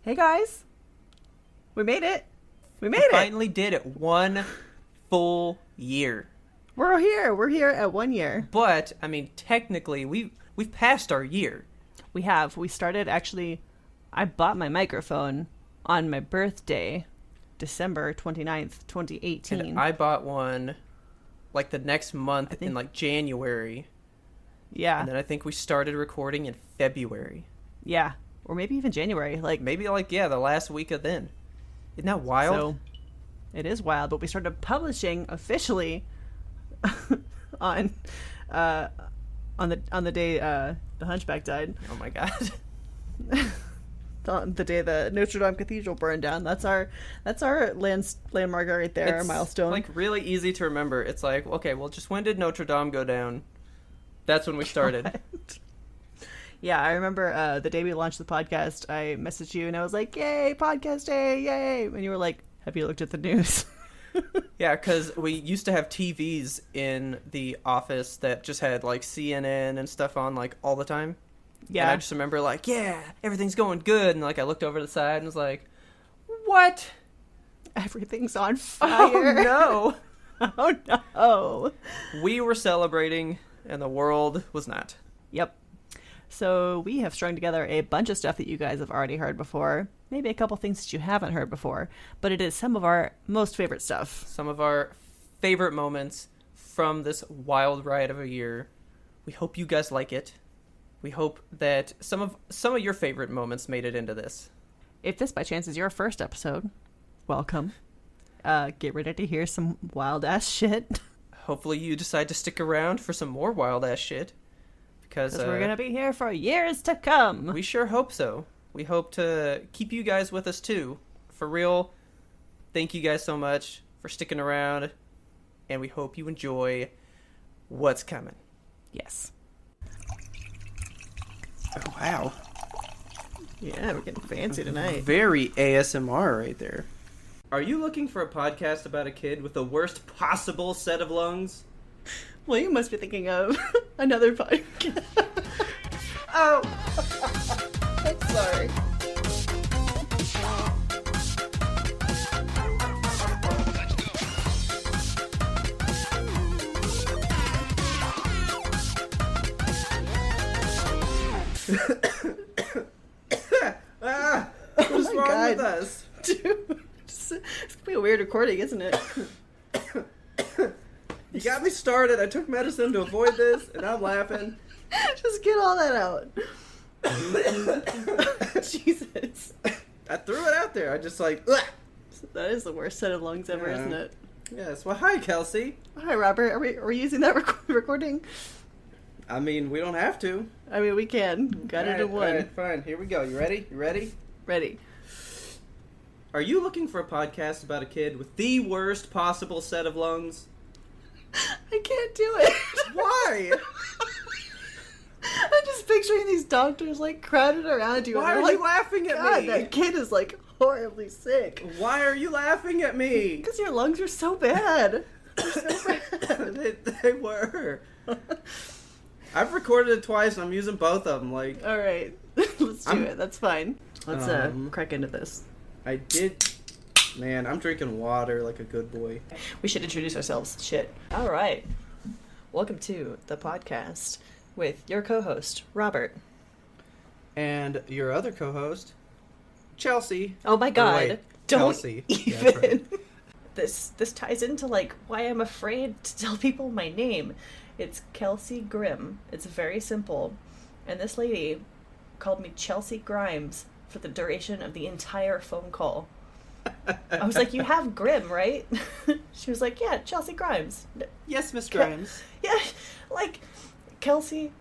Hey guys, we made it. We Finally did it. 1 full year. We're here. We're here at 1 year. But I mean, technically, we've passed our year. We have. We started actually. I bought my microphone on my birthday, December 29th, 2018. And I bought one like the next month in like January. Yeah. And then I think we started recording in February. Yeah. Or maybe even January. Maybe the last week of then. Isn't that wild? So, it is wild, but we started publishing officially on the day the Hunchback died. Oh my god. On the day the Notre Dame Cathedral burned down. That's our landmark right there, our milestone. Like really easy to remember. It's like, okay, well, just when did Notre Dame go down? That's when we started. Yeah, I remember the day we launched the podcast, I messaged you and I was like, yay, podcast day, yay. And you were like, have you looked at the news? Yeah, because we used to have TVs in the office that just had like CNN and stuff on like all the time. Yeah. And I just remember like, yeah, everything's going good. And like I looked over to the side and was like, what? Everything's on fire. Oh no. Oh no. We were celebrating and the world was not. Yep. So we have strung together a bunch of stuff that you guys have already heard before. Maybe a couple things that you haven't heard before. But it is some of our most favorite stuff. Some of our favorite moments from this wild ride of a year. We hope you guys like it. We hope that some of your favorite moments made it into this. If this by chance is your first episode, welcome. Get ready to hear some wild ass shit. Hopefully you decide to stick around for some more wild ass shit. Because we're going to be here for years to come. We sure hope so. We hope to keep you guys with us too. For real, thank you guys so much for sticking around. And we hope you enjoy what's coming. Yes. Oh, wow. Yeah, we're getting fancy tonight. Very ASMR right there. Are you looking for a podcast about a kid with the worst possible set of lungs? Well, you must be thinking of another podcast. Oh! I'm sorry. What's wrong with us? Dude, it's gonna be a weird recording, isn't it? You got me started. I took medicine to avoid this, and I'm laughing. Just get all that out. Jesus. I threw it out there. I just like, ugh. That is the worst set of lungs ever, isn't it? Yes. Well, hi, Kelsey. Hi, Robert. Are we using that recording? I mean, we don't have to. I mean, we can. Got it in one. All right, fine. Here we go. You ready? You ready? Ready. Are you looking for a podcast about a kid with the worst possible set of lungs? I can't do it. Why? I'm just picturing these doctors like crowded around you. Why and are you laughing at God, me? That kid is like horribly sick. Why are you laughing at me? Because your lungs are so bad. They're so bad. they were. I've recorded it twice and I'm using both of them. Like, all right, let's do it. That's fine. Let's crack into this. I did. Man, I'm drinking water like a good boy. We should introduce ourselves. Shit. All right. Welcome to the podcast with your co-host, Robert. And your other co-host, Chelsea. Oh my god. Wait, Don't Kelsey. even. Yeah, that's right. This ties into like why I'm afraid to tell people my name. It's Kelsey Grimm. It's very simple. And this lady called me Chelsea Grimes for the duration of the entire phone call. I was like, you have Grimm, right? She was like, yeah, Chelsea Grimes. Yes, Miss Grimes. Yeah, like, Kelsey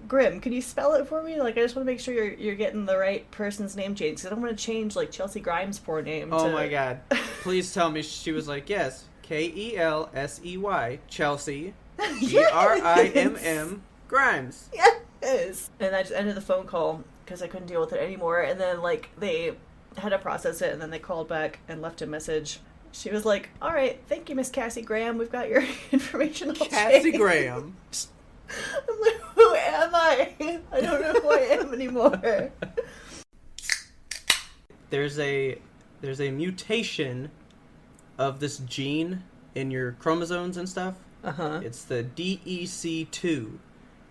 Grimm. Can you spell it for me? Like, I just want to make sure you're getting the right person's name changed. Because I don't want to change, like, Chelsea Grimes' poor name Oh my god. Please tell me she was like, yes, Kelsey, Chelsea, Grimm, Grimes. Yes. And I just ended the phone call because I couldn't deal with it anymore. And then, like, they had to process it, and then they called back and left a message. She was like, all right, thank you, Miss Cassie Graham. We've got your information all Cassie changed. Graham. I'm like, who am I? I don't know who I am anymore. there's a mutation of this gene in your chromosomes and stuff. It's the DEC2,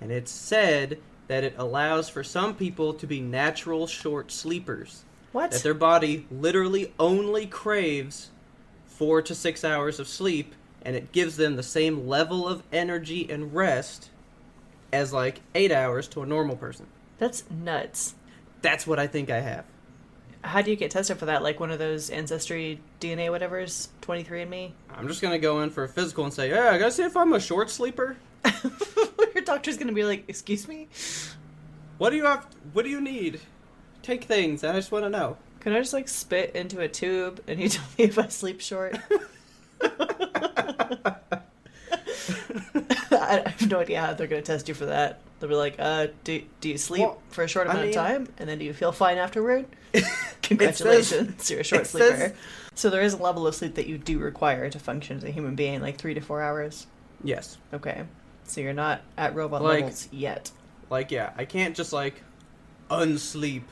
and it's said that it allows for some people to be natural short sleepers. What? That their body literally only craves 4 to 6 hours of sleep, and it gives them the same level of energy and rest as like 8 hours to a normal person. That's nuts. That's what I think I have. How do you get tested for that? Like one of those Ancestry DNA whatever's, 23andMe? I'm just going to go in for a physical and say, yeah, I gotta see if I'm a short sleeper. Your doctor's going to be like, excuse me? What do you need? Take things. I just want to know. Can I just like spit into a tube and you tell me if I sleep short? I have no idea how they're going to test you for that. They'll be like, do you sleep for a short amount of time? And then do you feel fine afterward? Congratulations, you're a short sleeper. So there is a level of sleep that you do require to function as a human being, like 3 to 4 hours? Yes. Okay. So you're not at robot levels yet. Like, yeah, I can't just like unsleep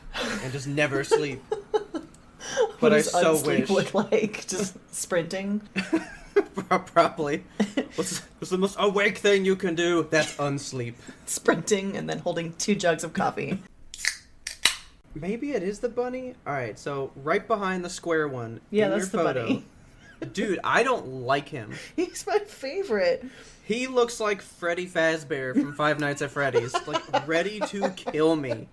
and just never sleep. But I so wish. Look like just sprinting. Probably. What's the most awake thing you can do? That's unsleep. Sprinting and then holding 2 jugs of coffee. Maybe it is the bunny. All right, so right behind the square one. Yeah, in that's your the photo, bunny. Dude, I don't like him. He's my favorite. He looks like Freddy Fazbear from Five Nights at Freddy's, like ready to kill me.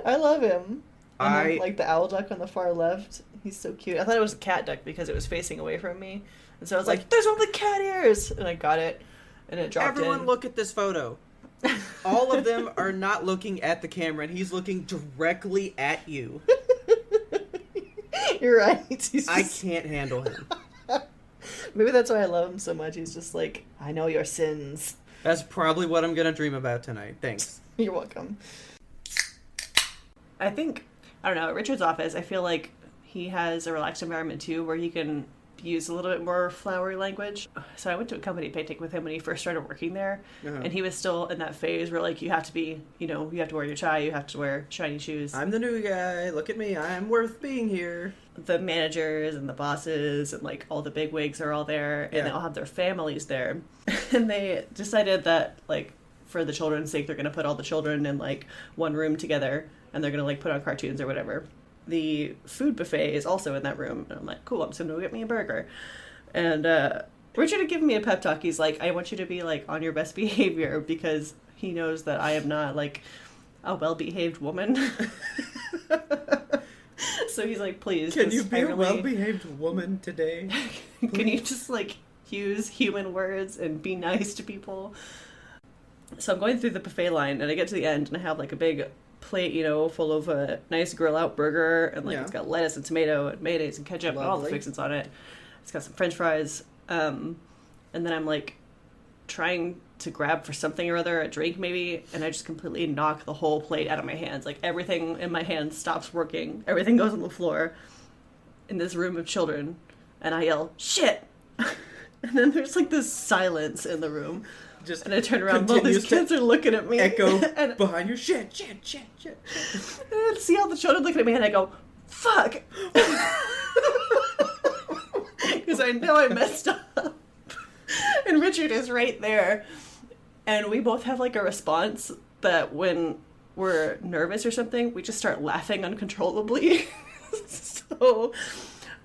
I love him. And then, like the owl duck on the far left, he's so cute. I thought it was a cat duck because it was facing away from me, and so I was like, "There's only cat ears," and I got it, and it dropped in. Everyone, look at this photo. All of them are not looking at the camera, and he's looking directly at you. You're right. I can't handle him. Maybe that's why I love him so much. He's just like, I know your sins. That's probably what I'm gonna dream about tonight. Thanks. You're welcome. I think, I don't know, at Richard's office, I feel like he has a relaxed environment too, where he can use a little bit more flowery language. So I went to a company picnic with him when he first started working there, and he was still in that phase where, like, you have to be, you know, you have to wear your tie, you have to wear shiny shoes. I'm the new guy, look at me, I'm worth being here. The managers and the bosses and, like, all the bigwigs are all there, and they all have their families there. And they decided that, like, for the children's sake, they're going to put all the children in, like, one room together, and they're going to, like, put on cartoons or whatever. The food buffet is also in that room. And I'm like, cool, I'm just going to go get me a burger. And Richard had given me a pep talk. He's like, I want you to be, like, on your best behavior, because he knows that I am not, like, a well-behaved woman. So he's like, please. Can you be a well-behaved woman today? Can you just, like, use human words and be nice to people? So I'm going through the buffet line, and I get to the end, and I have, like, a big plate, you know, full of a nice grill-out burger, and, like, it's got lettuce and tomato and mayonnaise and ketchup and all the fixings on it. It's got some french fries. And then I'm, like, trying to grab for something or other, a drink maybe, and I just completely knock the whole plate out of my hands. Like, everything in my hands stops working. Everything goes on the floor in this room of children, and I yell, shit! And then there's, like, this silence in the room. And I turn around, all these kids are looking at me. Echo and behind you, shit. And I see all the children looking at me, and I go, fuck! Because I know I messed up. And Richard is right there. And we both have, like, a response that when we're nervous or something, we just start laughing uncontrollably. So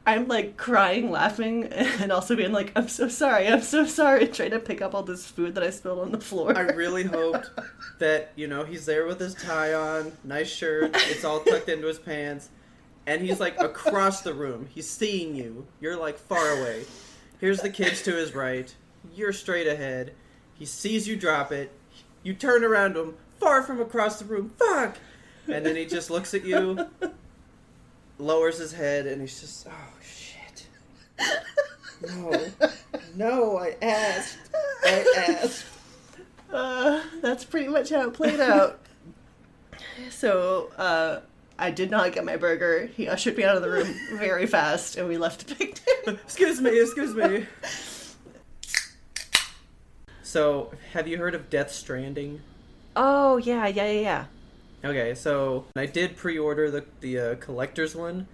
I'm, like, crying, laughing, and also being like, I'm so sorry, trying to pick up all this food that I spilled on the floor. I really hoped that, you know, he's there with his tie on, nice shirt, it's all tucked into his pants, and he's, like, across the room. He's seeing you. You're, like, far away. Here's the kids to his right. You're straight ahead. He sees you drop it. You turn around to him, far from across the room. Fuck! And then he just looks at you, lowers his head, and he's just, oh, shit. No, I asked. That's pretty much how it played out. So, I did not get my burger. He ushered me out of the room very fast, and we left the picnic. Excuse me. So, have you heard of Death Stranding? Oh, yeah. Okay, so I did pre-order the collector's one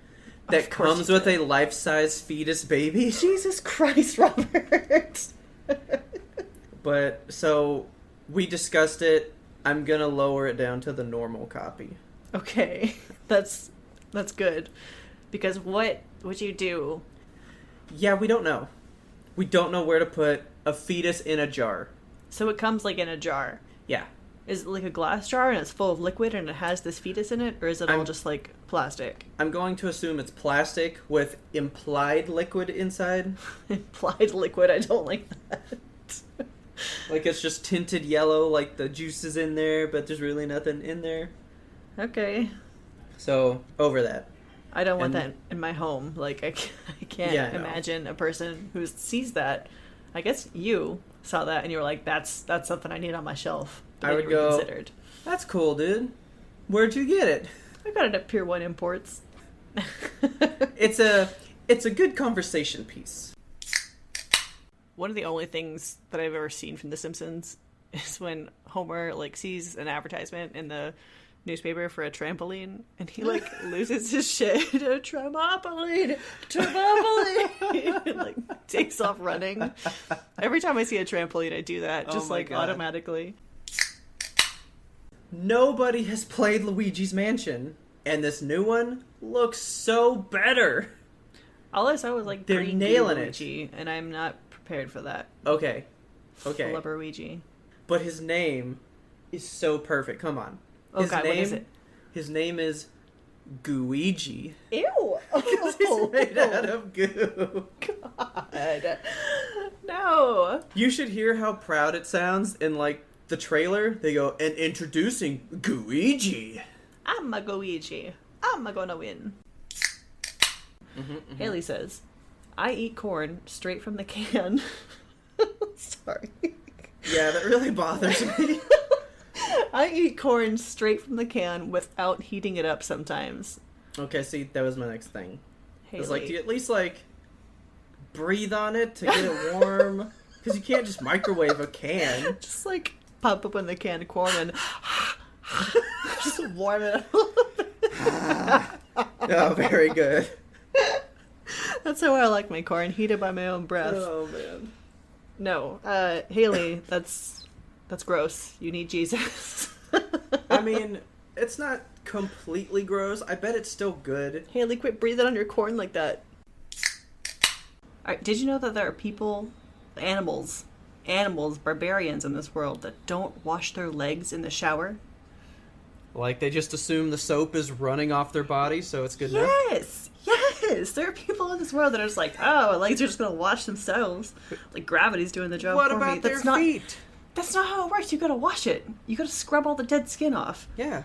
that Of course comes you with did. a life-size fetus baby. Jesus Christ, Robert. But, so, we discussed it. I'm gonna lower it down to the normal copy. Okay, that's good. Because what would you do? Yeah, we don't know. We don't know where to put a fetus in a jar. So it comes like in a jar. Yeah. Is it like a glass jar and it's full of liquid and it has this fetus in it? Or is it all just like plastic? I'm going to assume it's plastic with implied liquid inside. Implied liquid, I don't like that. Like it's just tinted yellow, like the juice is in there, but there's really nothing in there. Okay. So, over that. I don't want that in my home. Like, I can't imagine a person who sees that. I guess you saw that and you were like, that's something I need on my shelf. But I would go, considered. That's cool, dude. Where'd you get it? I got it at Pier 1 Imports. It's a good conversation piece. One of the only things that I've ever seen from The Simpsons is when Homer, like, sees an advertisement in the newspaper for a trampoline, and he, like, loses his shit. A trampoline! And, like, takes off running. Every time I see a trampoline, I do that, just, like, God. Automatically. Nobody has played Luigi's Mansion, and this new one looks so better. All I saw was, like, they're green nailing Luigi, and I'm not prepared for that. Okay. Flubberluigi. But his name is so perfect. Come on. Oh god, what is it? His name is Gooigi. Ew! Because he's made out of goo. God. No. You should hear how proud it sounds in, like, the trailer. They go, and introducing Gooigi. I'm a Gooigi. I'm gonna win. Haley says, I eat corn straight from the can. Sorry. Yeah, that really bothers me. I eat corn straight from the can without heating it up sometimes. Okay, see, that was my next thing. Haley. It's like, do you at least, like, breathe on it to get it warm? Because you can't just microwave a can. Just, like, pop open the can of corn and just warm it up. Oh, very good. That's how I like my corn, heated by my own breath. Oh, man. No, Haley, that's gross. You need Jesus. I mean, it's not completely gross. I bet it's still good. Haley, quit breathing on your corn like that. Alright, did you know that there are people, animals, barbarians in this world that don't wash their legs in the shower? Like, they just assume the soap is running off their body, so it's good enough? Yes! There are people in this world that are just like, oh, legs are just gonna wash themselves. Like, gravity's doing the job What for me. about their feet? That's not how it works. You gotta wash it. You gotta scrub all the dead skin off. Yeah.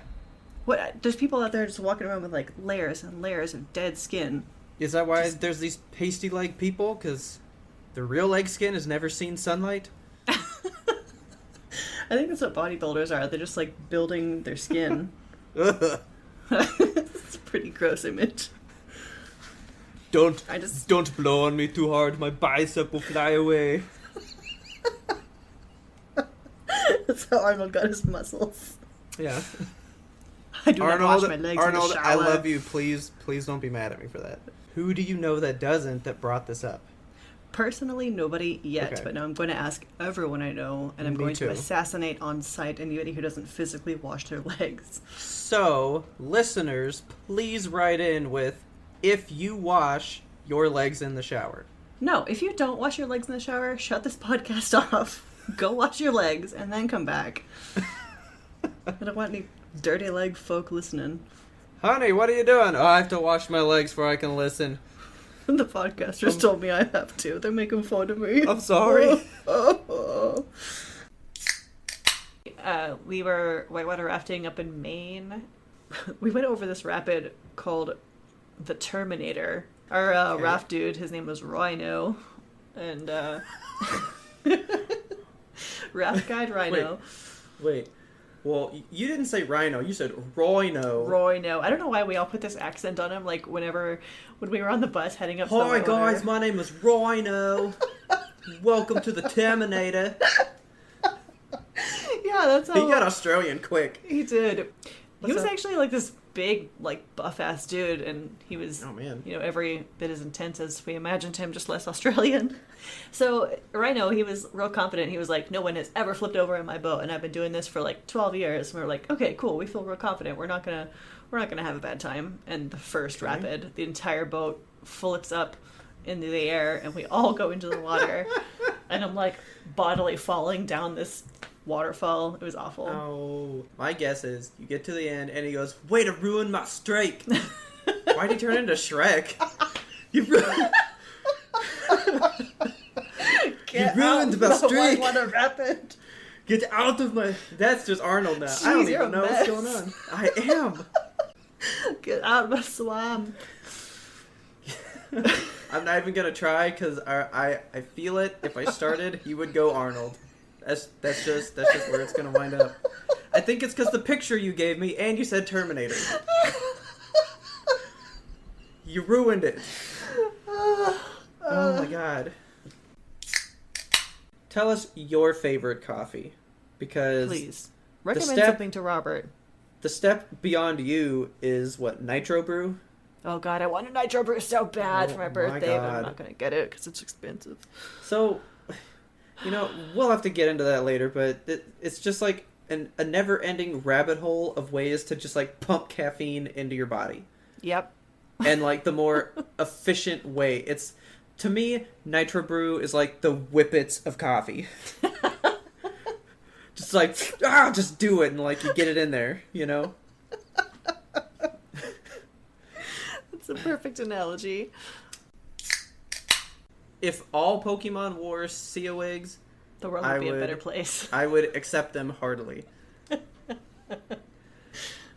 What? There's people out there just walking around with, like, layers and layers of dead skin. Is that why there's these pasty leg people? Because their real leg skin has never seen sunlight? I think that's what bodybuilders are. They're just, like, building their skin. Ugh. It's a pretty gross image. Don't blow on me too hard. My bicep will fly away. That's how Arnold got his muscles. Yeah. I do not wash my legs in the shower. I love you. Please don't be mad at me for that. Who do you know that doesn't that brought this up? Personally, nobody yet, Okay. but now I'm going to ask everyone I know, and I'm Me going too. to assassinate on sight anybody who doesn't physically wash their legs. So, listeners, please write in with if you wash your legs in the shower. No, if you don't wash your legs in the shower, shut this podcast off. Go wash your legs, and then come back. I don't want any dirty leg folk listening. Honey, what are you doing? Oh, I have to wash my legs before I can listen. The podcasters told me I have to. They're making fun of me. I'm sorry. We were whitewater rafting up in Maine. We went over this rapid called the Terminator. Our raft dude, his name was Rhino. And raft guide Rhino. Wait. Well, you didn't say rhino. You said Royno. Royno. I don't know why we all put this accent on him. Like, when we were on the bus heading up to the Hi, whitewater. guys. My name is Rhino. Welcome to the Terminator. Yeah, that's how... He got Australian quick. He did. He was actually like this big, like buff-ass dude, and he was, oh man, every bit as intense as we imagined him, just less Australian. So Rhino, he was real confident. He was like, no one has ever flipped over in my boat, and I've been doing this for like 12 years. And we were like, okay, cool. We feel real confident. We're not gonna have a bad time. And the first rapid, the entire boat flips up into the air, and we all go into the water. And I'm like bodily falling down this waterfall. It was awful. Oh, my guess is you get to the end and he goes, way to ruin my streak. Why'd he turn into Shrek? You ruined my streak. What a rapid. Get out of my... That's just Arnold now. Jeez, I don't you're even know a what's mess. going on. I am. Get out of my swamp. I'm not even gonna try because I feel it. If I started, he would go Arnold. That's just where it's gonna wind up. I think it's because the picture you gave me and you said Terminator. You ruined it. Oh my god. Tell us your favorite coffee, because please recommend something to Robert. The step beyond you is what, Nitro Brew? Oh god, I want a Nitro Brew so bad for my birthday, but I'm God. not gonna get it because it's expensive. So, we'll have to get into that later, but it's just like a never-ending rabbit hole of ways to just like pump caffeine into your body. Yep. And like the more efficient way. It's, to me, Nitro Brew is like the Whippets of coffee. Just like, just do it, and like you get it in there, That's a perfect analogy. If all Pokemon wore Sea-Wigs, The world would be a better place. I would accept them heartily.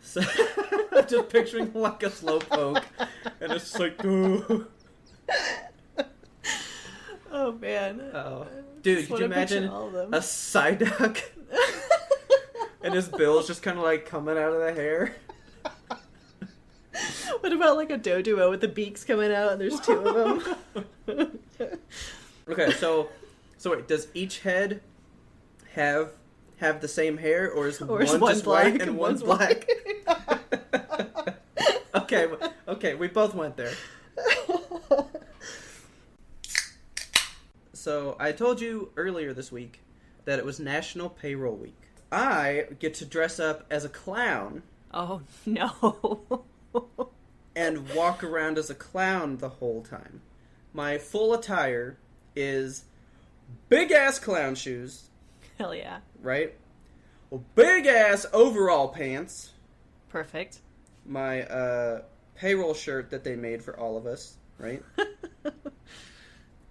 So, I'm just picturing like a slowpoke, and it's just like, ooh. Oh man. Oh. Dude, could you imagine a Psyduck? And his bill's just kind of like coming out of the hair. What about like a Doduo with the beaks coming out and there's two of them? Okay, so wait, does each head have the same hair, or is one just black white and one's black? Okay, we both went there. So, I told you earlier this week that it was National Payroll Week. I get to dress up as a clown. Oh, no. And walk around as a clown the whole time. My full attire is big-ass clown shoes. Hell yeah. Right? Well, big-ass overall pants. Perfect. My payroll shirt that they made for all of us, right?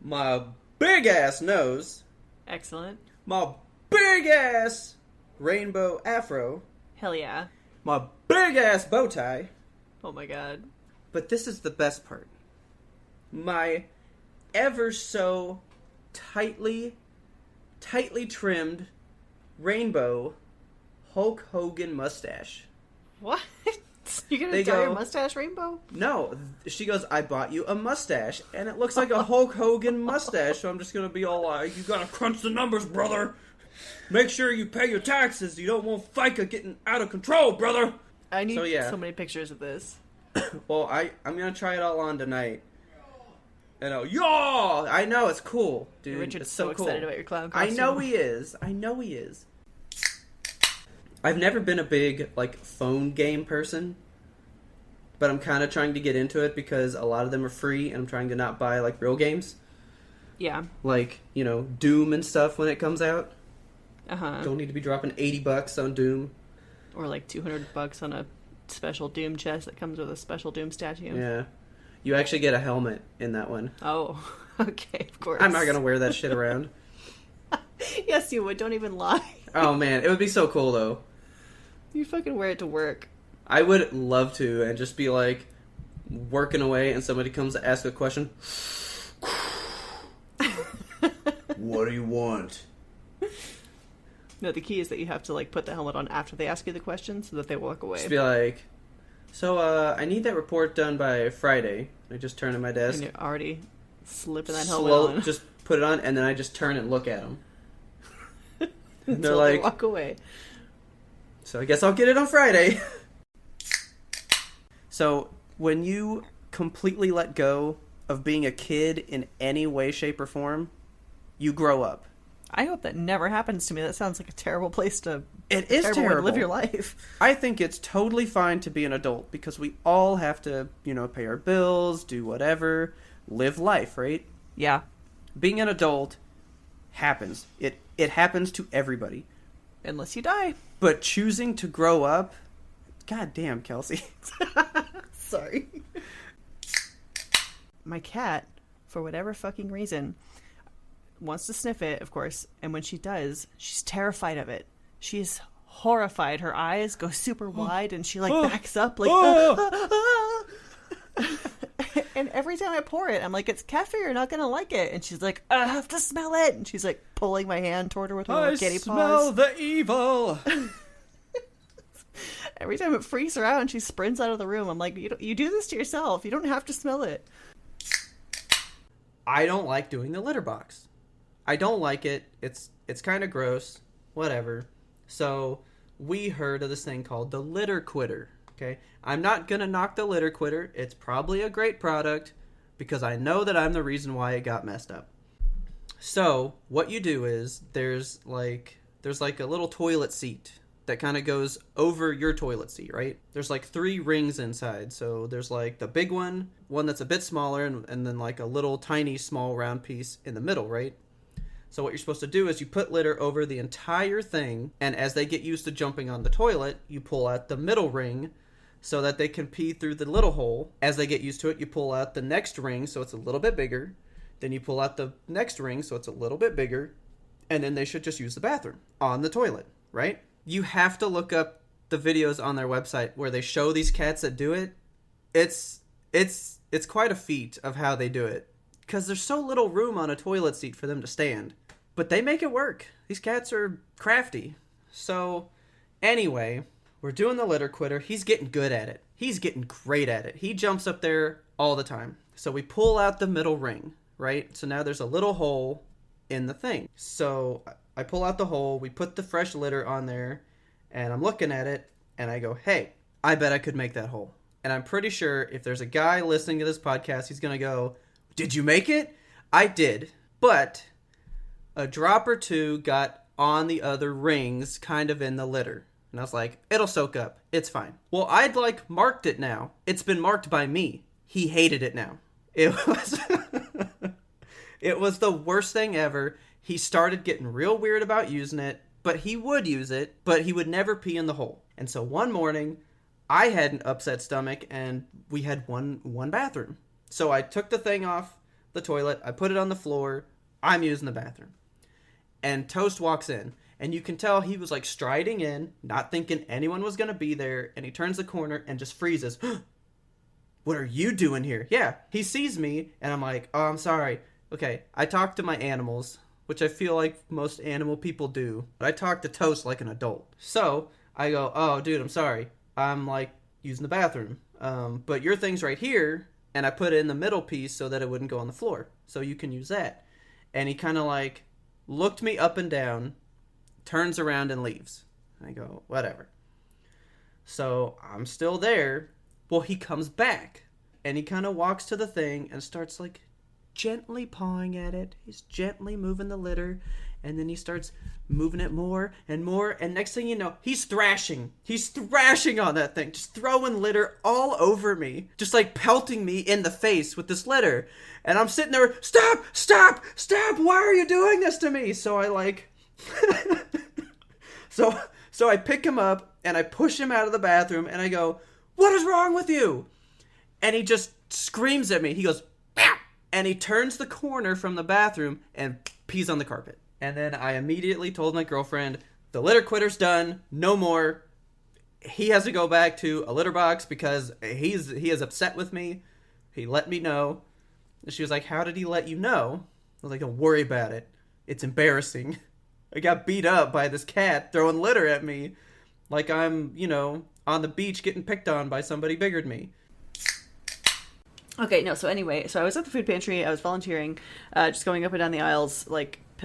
My big-ass nose. Excellent. My big-ass rainbow afro. Hell yeah. My big-ass bow tie. Oh my god. But this is the best part. My ever so tightly trimmed rainbow Hulk Hogan mustache. What? You're gonna dye your mustache rainbow? No. She goes, I bought you a mustache, and it looks like a Hulk Hogan mustache, so I'm just gonna be all like, you gotta crunch the numbers, brother. Make sure you pay your taxes. You don't want FICA getting out of control, brother. I need so many pictures of this. Well, I'm gonna try it all on tonight. And I know, it's cool, dude. Richard's it's so excited cool. about your clown costume. I know he is. I've never been a big, phone game person. But I'm kind of trying to get into it because a lot of them are free, and I'm trying to not buy, real games. Yeah. Doom and stuff when it comes out. Uh-huh. Don't need to be dropping $80 on Doom. Or $200 on a special Doom chest that comes with a special Doom statue. Yeah. You actually get a helmet in that one. Oh, okay, of course. I'm not going to wear that shit around. Yes, you would. Don't even lie. Oh, man. It would be so cool, though. You fucking wear it to work. I would love to, and just be, working away, and somebody comes to ask a question. What do you want? No, the key is that you have to, put the helmet on after they ask you the question so that they walk away. Just be like, so, I need that report done by Friday. I just turn to my desk. And you're already slipping that helmet on. Just put it on, and then I just turn and look at them. Until they walk away. So I guess I'll get it on Friday. So when you completely let go of being a kid in any way, shape, or form, you grow up. I hope that never happens to me. That sounds like a terrible place to... It is terrible. Way to live your life. I think it's totally fine to be an adult because we all have to, pay our bills, do whatever, live life, right? Yeah. Being an adult happens. It happens to everybody. Unless you die. But choosing to grow up... God damn, Kelsey. Sorry. My cat, for whatever fucking reason, wants to sniff it, of course, and when she does, she's terrified of it. She's horrified. Her eyes go super wide, and she, backs up, And every time I pour it, I'm like, it's cat food, you're not gonna like it. And she's like, I have to smell it. And she's, pulling my hand toward her with her little kitty paws. I smell the evil! Every time it freaks her out and she sprints out of the room, I'm like, you do this to yourself. You don't have to smell it. I don't like doing the litter box. I don't like it. It's kind of gross. Whatever. So we heard of this thing called the litter quitter. Okay? I'm not going to knock the litter quitter. It's probably a great product because I know that I'm the reason why it got messed up. So what you do is there's like a little toilet seat that kind of goes over your toilet seat, right? There's 3 rings inside. So there's the big one that's a bit smaller, and then a little tiny small round piece in the middle, right? So what you're supposed to do is you put litter over the entire thing, and as they get used to jumping on the toilet, you pull out the middle ring so that they can pee through the little hole. As they get used to it, you pull out the next ring so it's a little bit bigger. Then you pull out the next ring so it's a little bit bigger, and then they should just use the bathroom on the toilet, right? You have to look up the videos on their website where they show these cats that do it. It's quite a feat of how they do it because there's so little room on a toilet seat for them to stand. But they make it work. These cats are crafty. So anyway, we're doing the litter quitter. He's getting good at it. He's getting great at it. He jumps up there all the time. So we pull out the middle ring, right? So now there's a little hole in the thing. So I pull out the hole, we put the fresh litter on there, and I'm looking at it, and I go, hey, I bet I could make that hole. And I'm pretty sure if there's a guy listening to this podcast, he's going to go, did you make it? I did, but a drop or two got on the other rings kind of in the litter. And I was like, it'll soak up. It's fine. Well, I'd marked it now. It's been marked by me. He hated it now. It was... It was the worst thing ever. He started getting real weird about using it, but he would use it, but he would never pee in the hole. And so one morning, I had an upset stomach, and we had one bathroom. So I took the thing off the toilet, I put it on the floor, I'm using the bathroom. And Toast walks in, and you can tell he was striding in, not thinking anyone was going to be there, and he turns the corner and just freezes. What are you doing here? Yeah, he sees me, and I'm like, oh, I'm sorry. Okay, I talk to my animals, which I feel like most animal people do, but I talk to Toast like an adult. So I go, oh, dude, I'm sorry. I'm using the bathroom. But your thing's right here, and I put it in the middle piece so that it wouldn't go on the floor. So you can use that. And he kind of looked me up and down, turns around and leaves. I go, whatever. So I'm still there. Well, he comes back, and he kind of walks to the thing and starts gently pawing at it. He's gently moving the litter, and then he starts moving it more and more, and next thing you know, he's thrashing on that thing, just throwing litter all over me, just pelting me in the face with this litter. And I'm sitting there, stop, why are you doing this to me? So I so I pick him up and I push him out of the bathroom, and I go, what is wrong with you? And he just screams at me. He goes, and he turns the corner from the bathroom and pees on the carpet. And then I immediately told my girlfriend, the litter quitter's done, no more. He has to go back to a litter box because he is upset with me. He let me know. And she was like, how did he let you know? I was like, don't worry about it. It's embarrassing. I got beat up by this cat throwing litter at me like I'm, on the beach getting picked on by somebody bigger than me. Okay, no, so anyway, I was at the food pantry, I was volunteering, just going up and down the aisles,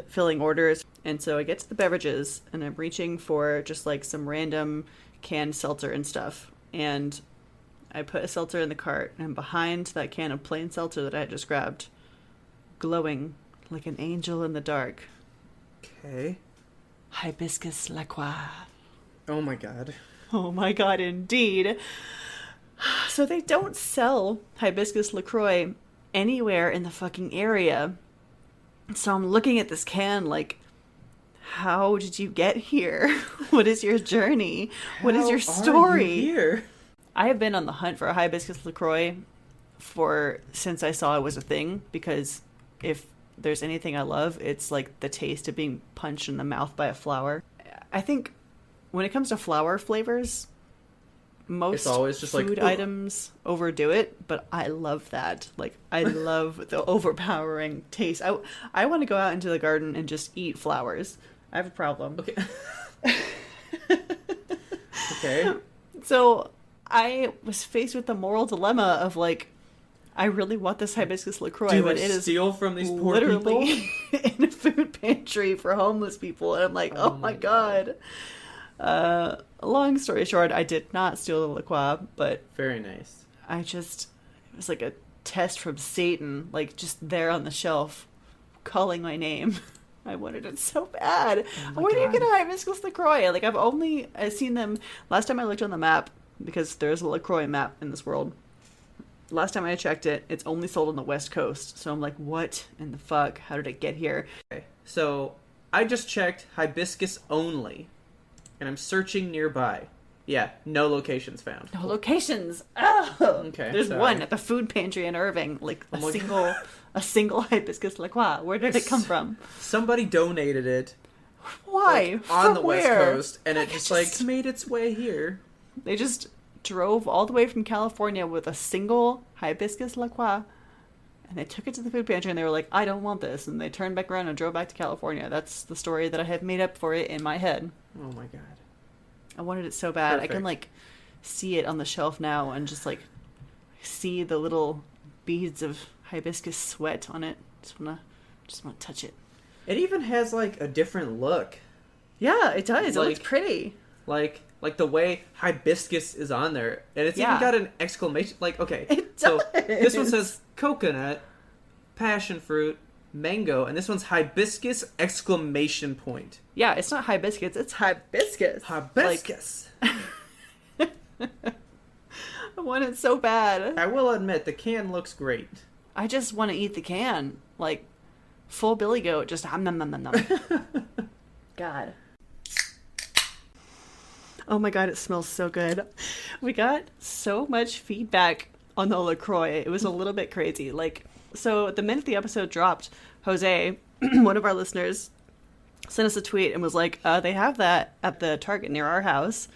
filling orders, and so I get to the beverages, and I'm reaching for just, some random canned seltzer and stuff, and I put a seltzer in the cart, and behind that can of plain seltzer that I had just grabbed, glowing like an angel in the dark. Okay. Hibiscus LaCroix. Oh my god. Oh my god, indeed. So they don't sell Hibiscus LaCroix anywhere in the fucking area. So I'm looking at this can like, how did you get here? What is your journey? What is your story? Are you here? I have been on the hunt for a Hibiscus LaCroix since I saw it was a thing, because if there's anything I love, it's like the taste of being punched in the mouth by a flower. I think when it comes to flower flavors, most it's always just food like, items overdo it, but I love that. Like, I love the overpowering taste. I want to go out into the garden and just eat flowers. I have a problem. Okay. Okay. So I was faced with the moral dilemma of like, I really want this Hibiscus LaCroix, but it is steal from these poor literally people? in a food pantry for homeless people. And I'm like, oh my god. Long story short, I did not steal the LaCroix, but very nice. it was like a test from Satan, like just there on the shelf, calling my name. I wanted it so bad. Where do you get a Hibiscus LaCroix? Like, I've seen them, last time I looked on the map, because there's a LaCroix map in this world. Last time I checked it, it's only sold on the West Coast. So I'm like, what in the fuck? How did it get here? Okay. So I just checked hibiscus only, and I'm searching nearby. Yeah, no locations found. No locations. Oh, okay. There's one at the food pantry in Irving. Like a single Hibiscus LaCroix. Where did it come from? Somebody donated it. Why? Like, on from the where? West Coast, and it just made its way here. They just drove all the way from California with a single Hibiscus LaCroix, and they took it to the food pantry, and they were like, I don't want this, and they turned back around and drove back to California. That's the story that I have made up for it in my head. Oh my god. I wanted it so bad. Perfect. I can like see it on the shelf now and just like see the little beads of hibiscus sweat on it. Just wanna touch it. It even has like a different look. Yeah, it does. Like, it looks pretty. Like the way hibiscus is on there, and it's even got an exclamation. Like, okay, it so does. This one says coconut, passion fruit, mango, and this one's hibiscus exclamation point. Yeah, it's not hibiscus. It's hibiscus. Hibiscus. Like, I want it so bad. I will admit the can looks great. I just want to eat the can, like full billy goat. Just nom nom nom nom nom. God. Oh my god, it smells so good. We got so much feedback on the LaCroix. It was a little bit crazy. Like, so the minute the episode dropped, Jose, one of our listeners, sent us a tweet and was like, they have that at the Target near our house.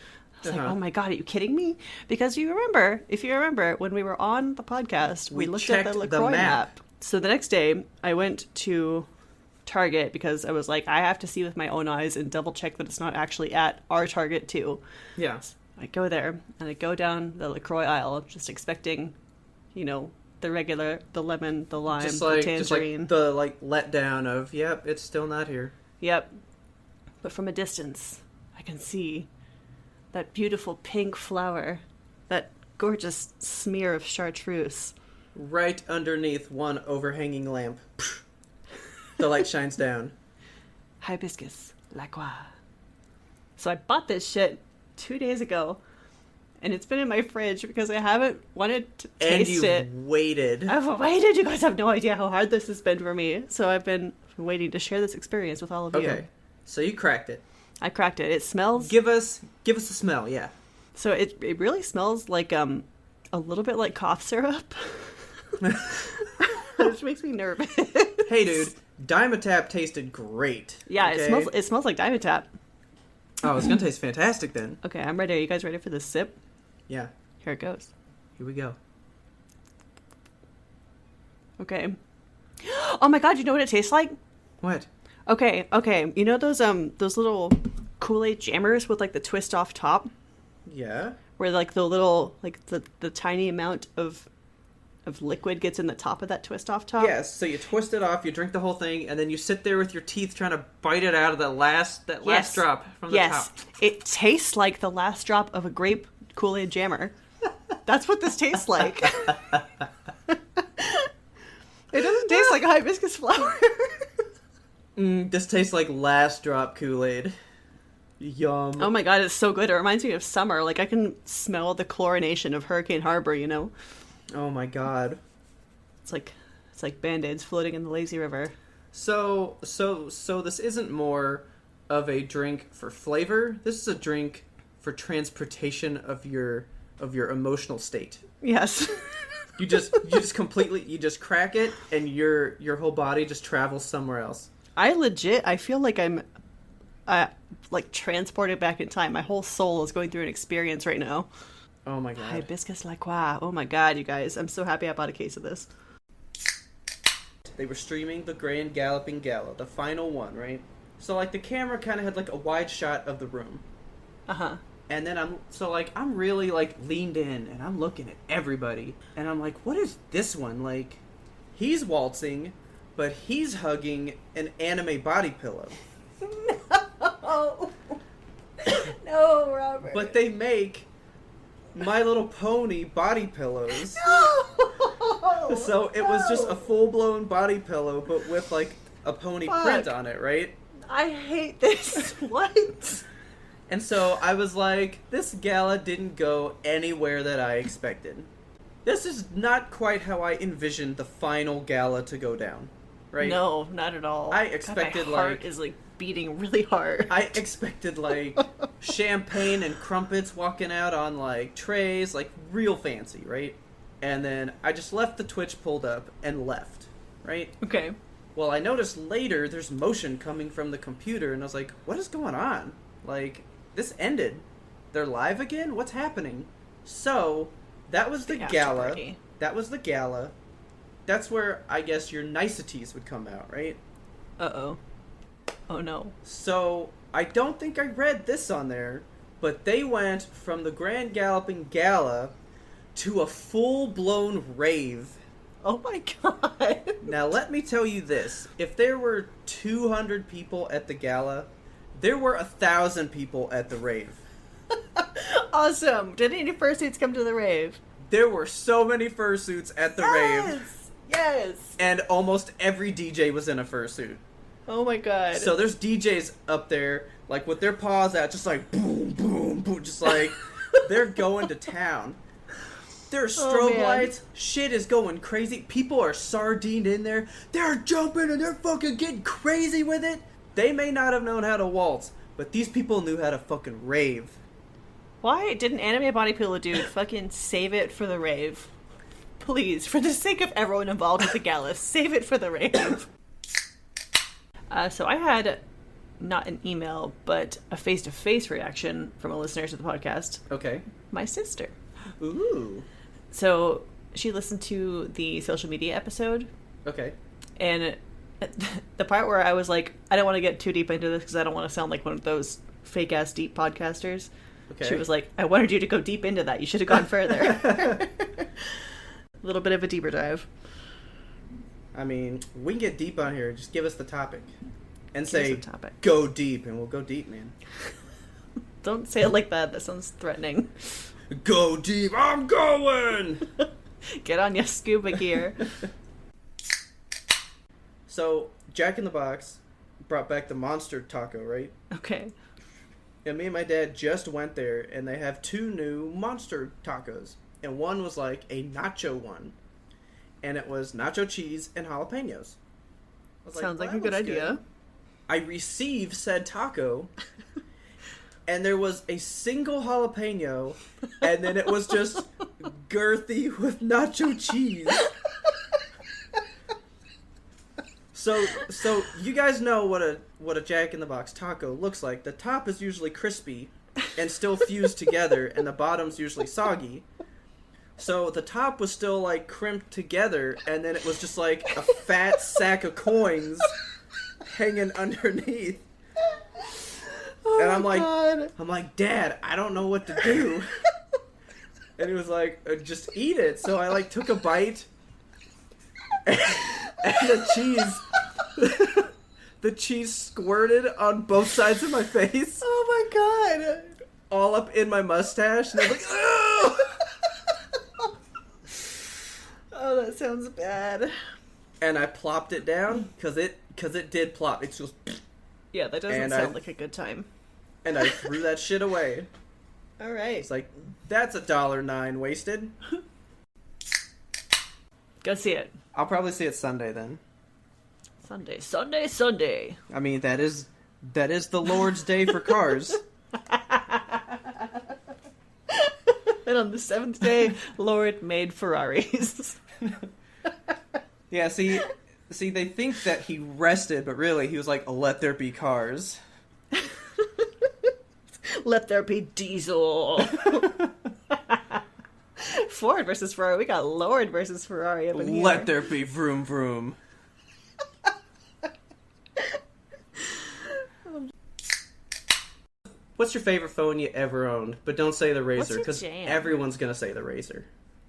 I was like, oh my god, are you kidding me? Because if you remember, when we were on the podcast, we looked at the LaCroix map. So the next day, I went to Target because I was like, I have to see with my own eyes and double check that it's not actually at our Target too. Yeah. So I go there and I go down the LaCroix aisle just expecting, the regular, the lemon, the lime, the tangerine. Just the letdown of, yep, it's still not here. Yep. But from a distance, I can see that beautiful pink flower, that gorgeous smear of chartreuse. Right underneath one overhanging lamp. The light shines down. Hibiscus LaCroix. So I bought this shit 2 days ago, and it's been in my fridge because I haven't wanted to taste it. And you waited. I've waited. You guys have no idea how hard this has been for me. So I've been waiting to share this experience with all of you. Okay, so you cracked it. I cracked it. It smells... Give us a smell, yeah. So it really smells like a little bit like cough syrup. Which makes me nervous. Hey, dude. Dimetapp tasted great. Yeah, okay? it smells like Dimetapp. Oh, it's gonna taste fantastic then. Okay, I'm ready. Are you guys ready for this sip? Yeah. Here it goes. Here we go. Okay. Oh my god, you know what it tastes like? What? Okay. You know those little Kool-Aid jammers with like the twist off top? Yeah. Where like the little the tiny amount of liquid gets in the top of that twist off top? Yes, so you twist it off, you drink the whole thing, and then you sit there with your teeth trying to bite it out of that last drop from the top. Yes, it tastes like the last drop of a grape Kool-Aid jammer. That's what this tastes like. It doesn't taste like a hibiscus flower. This tastes like last drop Kool-Aid. Yum. Oh my god, it's so good. It reminds me of summer. Like, I can smell the chlorination of Hurricane Harbor, you know? Oh my god. It's like Band-Aids floating in the lazy river. So this isn't more of a drink for flavor. This is a drink for transportation of your emotional state. Yes. You just completely, you just crack it and your whole body just travels somewhere else. I feel like I'm like transported back in time. My whole soul is going through an experience right now. Oh my god. Hibiscus La Croix. Oh my god, you guys. I'm so happy I bought a case of this. They were streaming the Grand Galloping Gala, the final one, right? So like the camera kind of had like a wide shot of the room. Uh-huh. And then I'm really like leaned in and I'm looking at everybody and I'm like, what is this one? Like, he's waltzing, but he's hugging an anime body pillow. No. No, Robert. But they make My Little Pony body pillows. No. So it was just a full-blown body pillow, but with like a pony print on it, right? I hate this. What? And so I was like, this gala didn't go anywhere that I expected. This is not quite how I envisioned the final gala to go down, right? No, not at all. I expected God, my heart is like beating really hard. I expected like champagne and crumpets walking out on like trays, like real fancy, right? And then I just left the Twitch pulled up and left, right? Okay. Well, I noticed later there's motion coming from the computer, and I was like, what is going on? Like, this ended. They're live again? What's happening? So, that was the gala. Party. That was the gala. That's where, I guess, your niceties would come out, right? Uh-oh. Oh, no. So, I don't think I read this on there, but they went from the Grand Galloping Gala to a full-blown rave. Oh my god. Now, let me tell you this. If there were 200 people at the gala, there were 1,000 people at the rave. Awesome. Did any fursuits come to the rave? There were so many fursuits at the rave. Yes. And almost every DJ was in a fursuit. Oh my god. So there's DJs up there, like, with their paws out, just like, boom, boom, boom, just like, they're going to town. There's strobe lights. Shit is going crazy. People are sardined in there. They're jumping and they're fucking getting crazy with it. They may not have known how to waltz, but these people knew how to fucking rave. Why didn't Anime Body Pillow Dude fucking save it for the rave? Please, for the sake of everyone involved with the gala, save it for the rave. So I had not an email, but a face-to-face reaction from a listener to the podcast. Okay. My sister. Ooh. So she listened to the social media episode. Okay. And the part where I was like, I don't want to get too deep into this because I don't want to sound like one of those fake-ass deep podcasters. Okay. She was like, I wanted you to go deep into that. You should have gone further. A little bit of a deeper dive. I mean, we can get deep on here. Just give us the topic. And say, topic. Go deep, and we'll go deep, man. Don't say it like that. That sounds threatening. Go deep. I'm going! Get on your scuba gear. So, Jack in the Box brought back the monster taco, right? Okay. And me and my dad just went there, and they have 2 new monster tacos. And one was like a nacho one. And it was nacho cheese and jalapenos. Sounds like a good idea. Good. I received said taco, and there was a single jalapeno, and then it was just girthy with nacho cheese. So you guys know what a Jack in the Box taco looks like. The top is usually crispy and still fused together, and the bottom's usually soggy. So the top was still like crimped together, and then it was just like a fat sack of coins hanging underneath. Oh, and I'm God. like, Dad, I don't know what to do. And he was like, just eat it. So I like took a bite, and the cheese squirted on both sides of my face. Oh my God. All up in my mustache, and I was like, ugh! that sounds bad. And I plopped it down because it did plop. It just... Yeah, that doesn't sound like a good time. And I threw that shit away. All right. It's like, that's $1.09 wasted. Go see it. I'll probably see it Sunday then. Sunday. I mean, that is the Lord's day for cars. And on the 7th day, Lord made Ferraris. Yeah, see, they think that he rested, but really he was like, let there be cars. Let there be diesel. Ford versus Ferrari. We got Lord versus Ferrari up in here. Let there be vroom vroom. What's your favorite phone you ever owned? But don't say the Razr, because everyone's gonna say the Razr.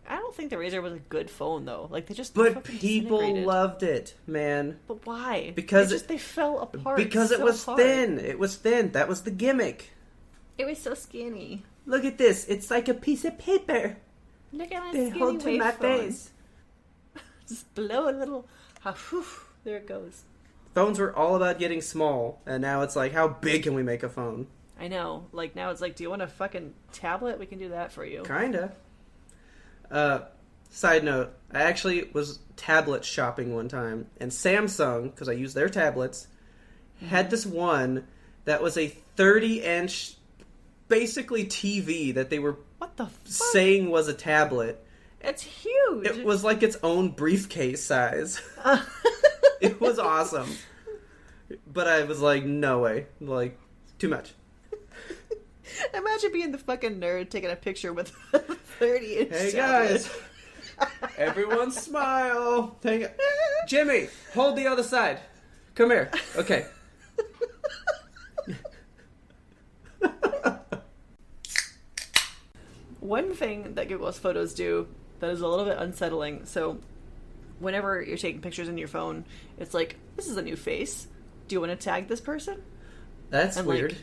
I don't think the Razr was a good phone, though. Like, they just... But people loved it, man. But why? Because they fell apart. Because it was thin. It was thin. That was the gimmick. It was so skinny. Look at this. It's like a piece of paper. Look at my they skinny hold to my face. Just blow a little... there it goes. Phones were all about getting small, and now it's like, how big can we make a phone? I know. Like, now it's like, do you want a fucking tablet? We can do that for you. Kinda. Side note, I actually was tablet shopping one time, and Samsung, because I use their tablets, had this one that was a 30-inch, basically TV that they were saying was a tablet. It's huge. It was like its own briefcase size. It was awesome. But I was like, no way. Like, too much. Imagine being the fucking nerd taking a picture with a 30-inch Hey, tablet. guys. Everyone smile. Jimmy, hold the other side. Come here. Okay. One thing that Google's Photos do that is a little bit unsettling, so whenever you're taking pictures in your phone, it's like, this is a new face. Do you want to tag this person? That's weird.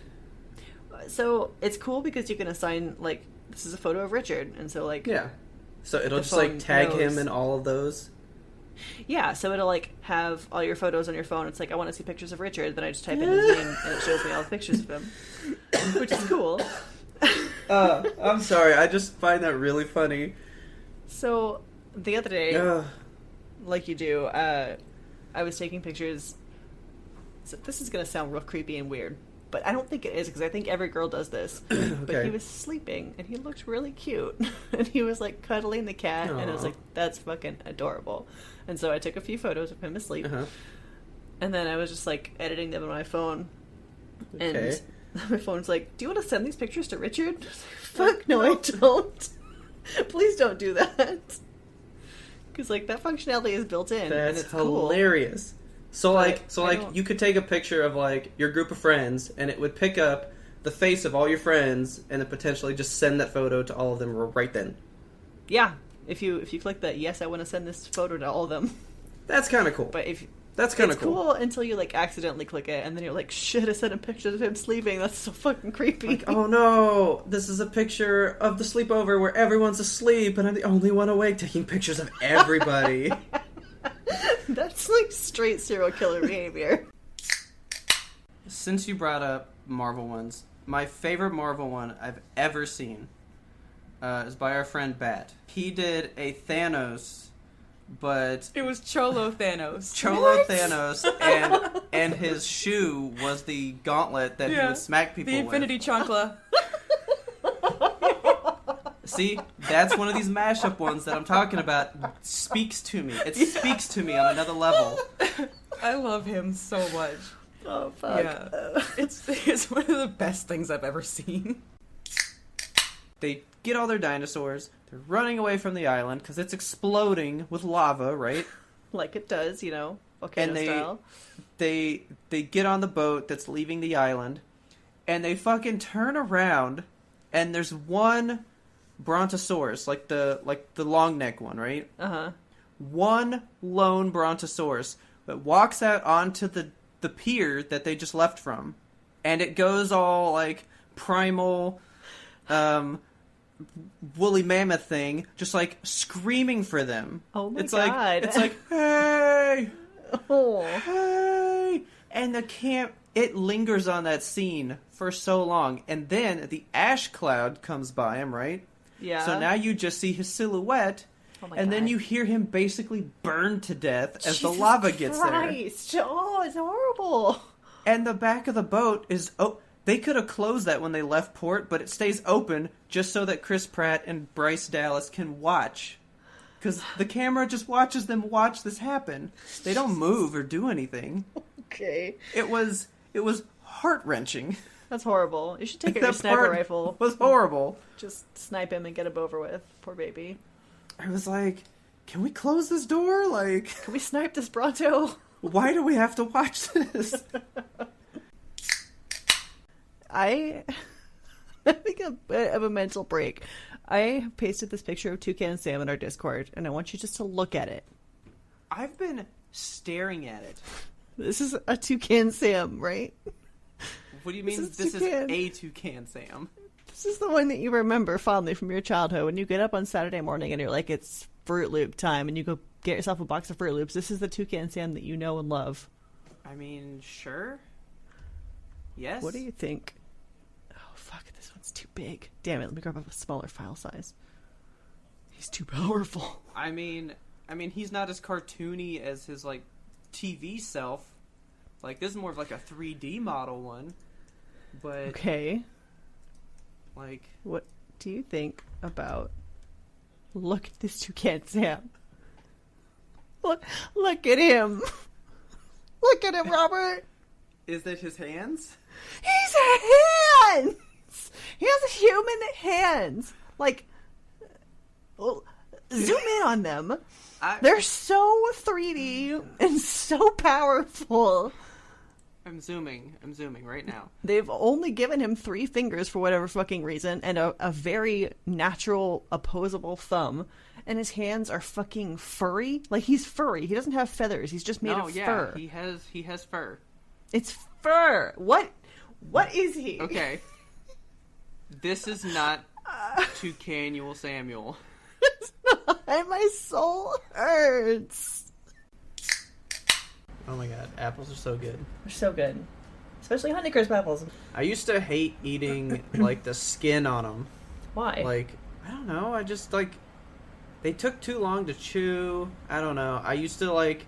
So it's cool because you can assign, like, this is a photo of Richard, and so, like... Yeah. So it'll just, like, tag him in all of those? Yeah, so it'll, like, have all your photos on your phone. It's like, I want to see pictures of Richard, then I just type in his name, and it shows me all the pictures of him. Which is cool. I'm sorry, I just find that really funny. So, the other day, like you do, I was taking pictures... So this is going to sound real creepy and weird, but I don't think it is, because I think every girl does this. Okay. But he was sleeping, and he looked really cute. And he was, like, cuddling the cat, and I was like, that's fucking adorable. And so I took a few photos of him asleep. And then I was just, like, editing them on my phone. And my phone's like, do you want to send these pictures to Richard? Fuck, no, I don't. Please don't do that. Because, like, that functionality is built in. That's and it's hilarious. Cool. So you could take a picture of, like, your group of friends, and it would pick up the face of all your friends, and then potentially just send that photo to all of them right then. Yeah. If you click that, yes, I want to send this photo to all of them. That's kind of cool. But that's kind of cool. It's cool until you, like, accidentally click it, and then you're like, shit, I sent a picture of him sleeping. That's so fucking creepy. Like, oh no, this is a picture of the sleepover where everyone's asleep, and I'm the only one awake taking pictures of everybody. That's, like, straight serial killer behavior. Since you brought up Marvel ones, my favorite Marvel one I've ever seen is by our friend Bat. He did a Thanos, but... It was Cholo Thanos. Thanos, and his shoe was the gauntlet that he would smack people with. The Infinity Chancla. See, that's one of these mashup ones that I'm talking about. Speaks to me. It speaks to me on another level. I love him so much. Oh, fuck. Yeah. It's one of the best things I've ever seen. They get all their dinosaurs. They're running away from the island because it's exploding with lava, right? Like it does, you know, volcano style. They get on the boat that's leaving the island, and they fucking turn around, and there's one Brontosaurus, like the long neck one, right? One lone Brontosaurus that walks out onto the pier that they just left from, and it goes all like primal, woolly mammoth thing, just like screaming for them. Oh my it's God. Like, it's like, hey, Oh. hey, and it lingers on that scene for so long, and then the ash cloud comes by him, right? Yeah. So now you just see his silhouette, and then you hear him basically burn to death as the lava gets there. Oh, it's horrible. And the back of the boat is... they could have closed that when they left port, but it stays open just so that Chris Pratt and Bryce Dallas can watch. Because the camera just watches them watch this happen. They don't move or do anything. Okay. It was heart-wrenching. That's horrible. You should take out your sniper rifle. It was horrible. Just snipe him and get him over with. Poor baby. I was like, can we close this door? Like, can we snipe this Bronto? Why do we have to watch this? I think a bit of a mental break. I pasted this picture of Toucan Sam in our Discord, and I want you just to look at it. I've been staring at it. This is a Toucan Sam, right? What do you mean this is a Toucan Sam? This is the one that you remember fondly from your childhood when you get up on Saturday morning and you're like, it's Fruit Loop time, and you go get yourself a box of Fruit Loops. This is the Toucan Sam that you know and love. I mean, sure. Yes. What do you think? Oh, fuck, this one's too big. Damn it, let me grab up a smaller file size. He's too powerful. I mean, he's not as cartoony as his, like, TV self. Like, this is more of, like, a 3D model one. But... Okay. Like... What do you think about... Look at this Toucan Sam. Look at him. Look at him, Robert. Is that his hands? He's hands! He has human hands. Like, zoom in on them. They're so 3D and so powerful. I'm zooming right now. They've only given him 3 fingers for whatever fucking reason, and a very natural, opposable thumb. And his hands are fucking furry. Like, he's furry. He doesn't have feathers. He's just made of fur. He has fur. It's fur. What is he? Okay. This is not Toucanual Samuel. It's not. My soul hurts. Oh my god, apples are so good. They're so good. Especially Honeycrisp apples. I used to hate eating, like, the skin on them. Why? Like, I don't know, I just, like, they took too long to chew. I don't know. I used to, like,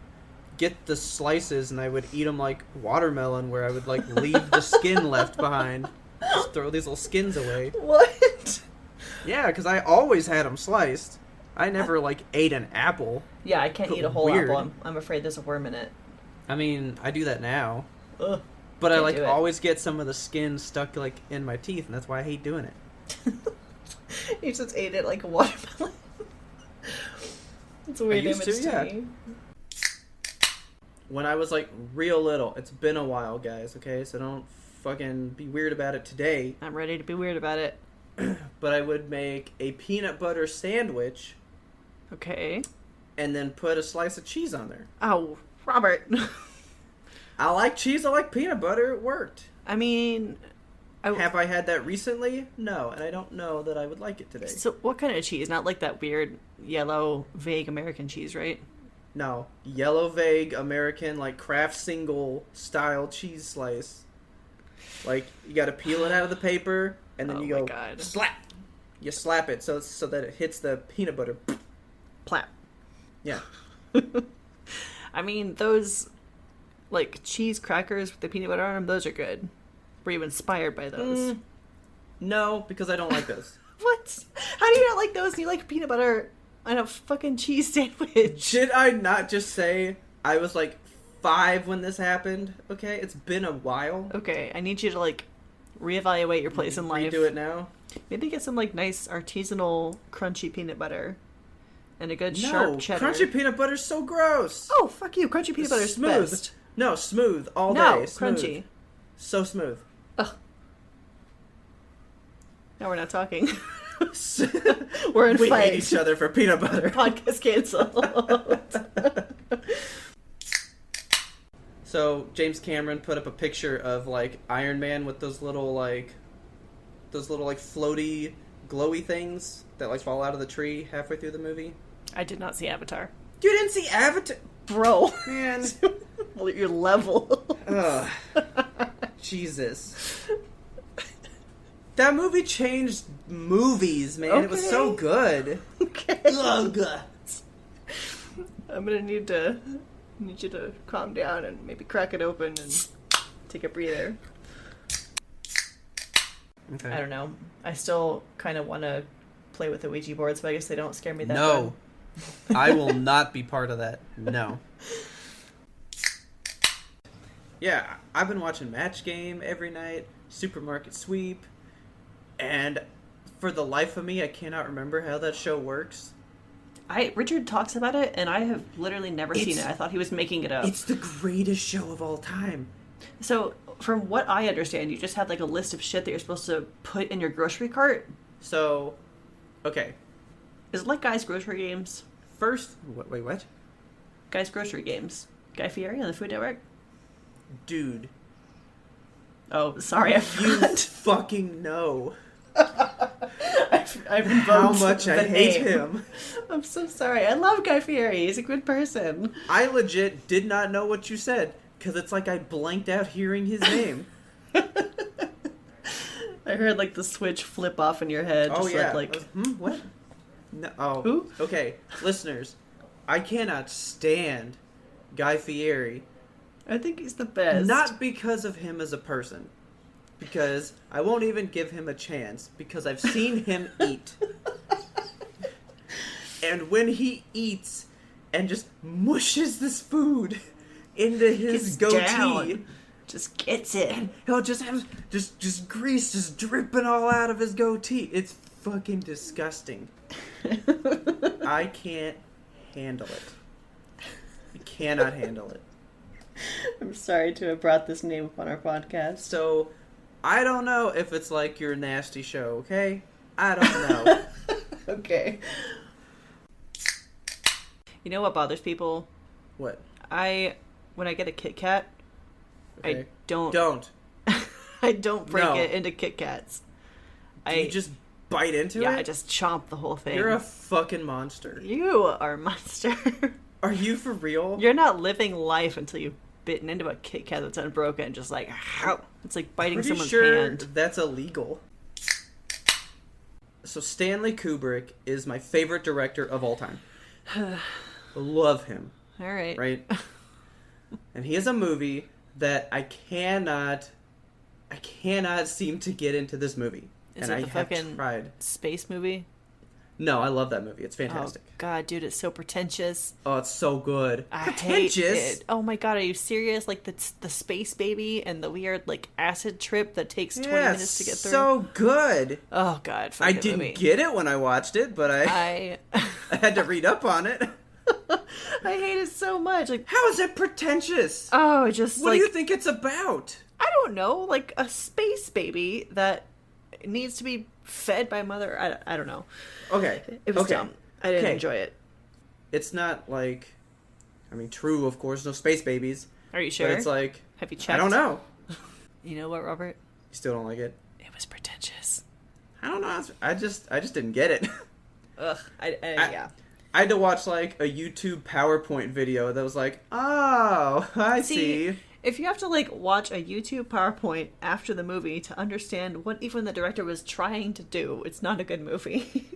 get the slices and I would eat them like watermelon, where I would, like, leave the skin left behind. Just throw these little skins away. What? Yeah, because I always had them sliced. I never, like, ate an apple. Yeah, I can't eat a whole Weird. apple. I'm afraid there's a worm in it. I mean, I do that now. Ugh. But I, Can't like, do it. always get some of the skin stuck, like, in my teeth, and that's why I hate doing it. You just ate it like a watermelon. It's a weird image to me. When I was, like, real little, it's been a while, guys, okay? So don't fucking be weird about it today. I'm ready to be weird about it. But I would make a peanut butter sandwich. Okay. And then put a slice of cheese on there. Oh, Robert. I like cheese, I like peanut butter, it worked. I mean... Have I had that recently? No, and I don't know that I would like it today. So what kind of cheese? Not like that weird yellow, vague American cheese, right? No. Yellow, vague, American, like, Kraft single style cheese slice. Like, you gotta peel it out of the paper, and then you go, slap! You slap it so that it hits the peanut butter. Plap. Yeah. I mean, those, like, cheese crackers with the peanut butter on them, those are good. Were you inspired by those? No, because I don't like those. What? How do you not like those and you like peanut butter on a fucking cheese sandwich? Did I not just say I was, like, 5 when this happened? Okay, it's been a while. Okay, I need you to, like, reevaluate your place in life. Redo it now? Maybe get some, like, nice artisanal crunchy peanut butter. And a good sharp cheddar. Crunchy peanut butter's so gross. Oh, fuck you. Crunchy peanut butter's smooth. best. No, smooth all day. No, Smooth. crunchy. So smooth. Ugh. Now we're not talking. We're in we fight. hate each other for peanut butter. Podcast canceled. So James Cameron put up a picture of, like, Iron Man with those little like floaty glowy things that like fall out of the tree halfway through the movie? I did not see Avatar. You didn't see Avatar? Bro. Man. Well, your level. Ugh. Jesus. That movie changed movies, man. Okay. It was so good. Okay. Ugh. I'm gonna need you to calm down and maybe crack it open and take a breather. Okay. I don't know. I still kind of want to play with the Ouija boards, but I guess they don't scare me that No. I will not be part of that. No. Yeah, I've been watching Match Game every night, Supermarket Sweep, and for the life of me, I cannot remember how that show works. Richard talks about it, and I have literally never seen it. I thought he was making it up. It's the greatest show of all time. So, from what I understand, you just have like a list of shit that you're supposed to put in your grocery cart. So, okay. Is it like Guy's Grocery Games? First, wait, what? Guy's Grocery Games. Guy Fieri on the Food Network? Dude. Oh, sorry, I forgot. You fucking know. I've how much I hate him. I'm so sorry. I love Guy Fieri. He's a good person. I legit did not know what you said, because it's like I blanked out hearing his name. I heard like the switch flip off in your head. Oh, just yeah. What? No, oh. Who? Okay, listeners, I cannot stand Guy Fieri. I think he's the best. Not because of him as a person. Because I won't even give him a chance, because I've seen him eat. And when he eats and just mushes this food into his goatee, down. Just gets it. And he'll just have just grease just dripping all out of his goatee. It's fucking disgusting. I can't handle it. I cannot handle it. I'm sorry to have brought this name up on our podcast. So, I don't know if it's like your nasty show, okay? I don't know. Okay. You know what bothers people? What? When I get a Kit Kat, Okay. I don't. Don't. I don't break No. it into Kit Kats. You just bite into it? Yeah, I just chomp the whole thing. You're a fucking monster. You are a monster. Are you for real? You're not living life until you've bitten into a Kit Kat that's unbroken. Just like, ow. It's like biting Pretty someone's sure hand. that's illegal. So Stanley Kubrick is my favorite director of all time. Love him. All right. Right? And he has a movie that I cannot seem to get into this movie. Is and it the I have fucking tried. space movie? No, I love that movie. It's fantastic. Oh, God, dude, it's so pretentious. Oh, it's so good. I Pretentious? hate it. Oh, my God, are you serious? Like, the space baby and the weird, like, acid trip that takes 20 minutes to get through? So good. Oh, God, I didn't get it when I watched it, but I had to read up on it. I hate it so much. Like, how is it pretentious? Oh, just what do you think it's about? I don't know. Like a space baby that needs to be fed by mother. I don't know. Okay. It was dumb. I didn't enjoy it. It's not like, I mean, true, of course, no space babies. Are you sure? But it's like, have you checked? I don't know. You know what, Robert? You still don't like it? It was pretentious. I don't know. I just didn't get it. Ugh. Yeah. I had to watch like a YouTube PowerPoint video that was like, oh, I see. If you have to like watch a YouTube PowerPoint after the movie to understand what even the director was trying to do, it's not a good movie.